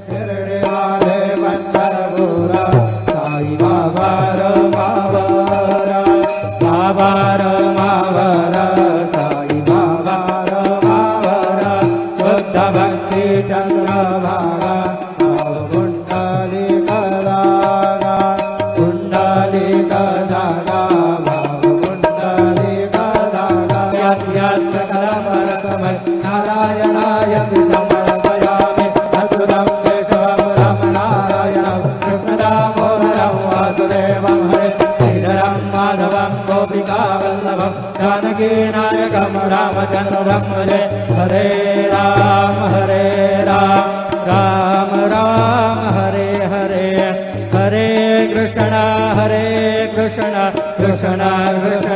शिरडी वाले पंढरपुरा साई बाबा रमावरा बाबा रमावरा साई बाबा रमावरा शुद्ध भक्ति चंद्रभागा कुंडली कदागा कुंडली कदागा कुंडली कदागा यत् यत् सकल परतमय नारायणाय समर्पयामि अद्भुतं केशवं रमणारायणं कृष्णदामोदरं वासुदेवं हरे श्रीधरं माधवं गोपिकावल्लभं जानकीनायकं रामचन्द्रं भजे हरे राम राम राम हरे हरे हरे कृष्ण कृष्ण कृष्ण